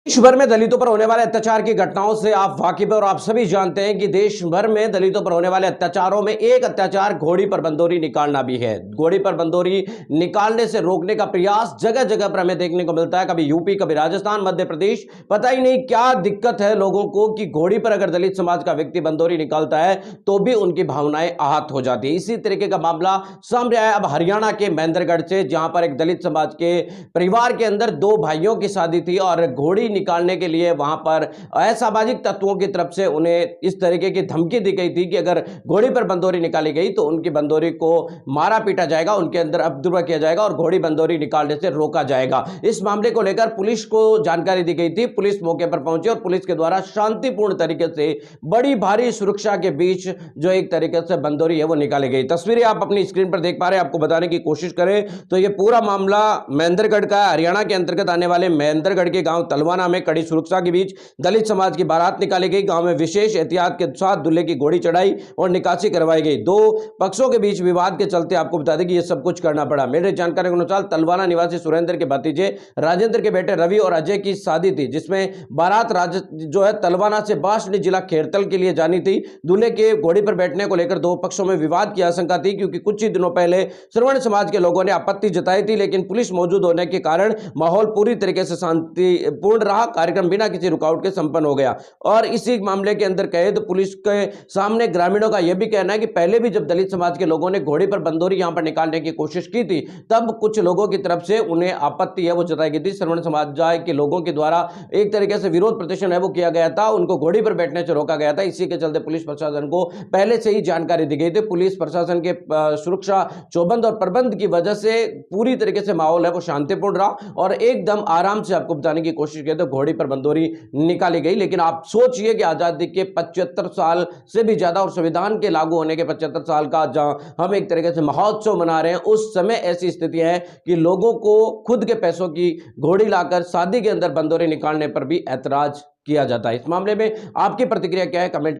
देश भर में दलितों पर होने वाले अत्याचार की घटनाओं से आप वाकिफ हैं और आप सभी जानते हैं कि देश भर में दलितों पर होने वाले अत्याचारों में एक अत्याचार घोड़ी पर बंदोरी निकालना भी है। घोड़ी पर बंदोरी निकालने से रोकने का प्रयास जगह जगह पर हमें देखने को मिलता है। कभी यूपी, कभी राजस्थान, मध्य प्रदेश, पता ही नहीं क्या दिक्कत है लोगों को कि घोड़ी पर अगर दलित समाज का व्यक्ति बंदोरी निकालता है तो भी उनकी भावनाएं आहत हो जाती है। इसी तरीके का मामला सामने आया अब हरियाणा के महेंद्रगढ़ से, जहां पर एक दलित समाज के परिवार के अंदर दो भाइयों की शादी थी और घोड़ी निकालने के लिए वहां पर असामाजिक तत्वों की तरफ से उन्हें इस तरीके की धमकी दी गई थी कि अगर घोड़ी पर बंदोरी निकाली गई तो उनकी बंदोरी को मारा पीटा जाएगा, उनके अंदर अब्दुल्ला किया जाएगा और घोड़ी बंदोरी निकालने से रोका जाएगा। इस मामले को लेकर पुलिस को जानकारी दी गई थी। पुलिस मौके पर पहुंची और पुलिस के द्वारा शांतिपूर्ण तरीके से बड़ी भारी सुरक्षा के बीच जो एक तरीके से बंदोरी है वो निकाली गई। तस्वीरें आप अपनी स्क्रीन पर देख पा रहे हैं। आपको बताने की कोशिश करें तो यह पूरा मामला महेंद्रगढ़ का, हरियाणा के अंतर्गत आने वाले महेंद्रगढ़ के गांव तलवाना में कड़ी सुरक्षा के बीच दलित समाज की बारात निकाली गई। गांव में विशेष एहतियात के साथ दूल्हे की घोड़ी चढ़ाई और निकासी करवाई गई। दो पक्षों के बीच विवाद के चलते आपको बता दें कि यह सब कुछ करना पड़ा। मेरे जानकारी के अनुसार तलवाना निवासी सुरेंद्र के भतीजे राजेंद्र के बेटे रवि और अजय की शादी थी, जिसमें बारात जो है तलवाना से बासनी जिला खेरतल के लिए जानी थी। दूल्हे के घोड़ी पर बैठने को लेकर दो पक्षों में विवाद की आशंका थी, क्योंकि कुछ ही दिनों पहले श्रवण समाज के लोगों ने आपत्ति जताई थी, लेकिन पुलिस मौजूद होने के कारण माहौल पूरी तरीके से शांतिपूर्ण रहा। कार्यक्रम बिना किसी रुकावट के संपन्न हो गया। और इसी मामले के अंदर कहे तो पुलिस के सामने ग्रामीणों का यह भी कहना है कि पहले भी जब दलित समाज के लोगों ने घोड़ी पर बंदोरी यहां पर निकालने की कोशिश की थी, तब कुछ लोगों की तरफ से उन्हें आपत्ति है वो जताई गई थी। श्रवण समाज के लोगों के द्वारा एक तरीके से विरोध प्रदर्शन है वो किया गया था, उनको घोड़ी पर बैठने से रोका गया था। इसी के चलते पुलिस प्रशासन को पहले से ही जानकारी दी गई थी। पुलिस प्रशासन के सुरक्षा चौबंद और प्रबंध की वजह से पूरी तरीके से माहौल है वो शांतिपूर्ण रहा और एकदम आराम से आपको बताने की कोशिश की तो घोड़ी पर बंदोरी निकाली गई। लेकिन आप सोचिए कि आजादी के 75 साल से भी ज्यादा और संविधान के लागू होने के 75 साल का जहां हम एक तरीके से महोत्सव मना रहे हैं, उस समय ऐसी स्थिति है कि लोगों को खुद के पैसों की घोड़ी लाकर शादी के अंदर बंदोरी निकालने पर भी ऐतराज किया जाता है। इस मामले में आपकी प्रतिक्रिया क्या है? कमेंट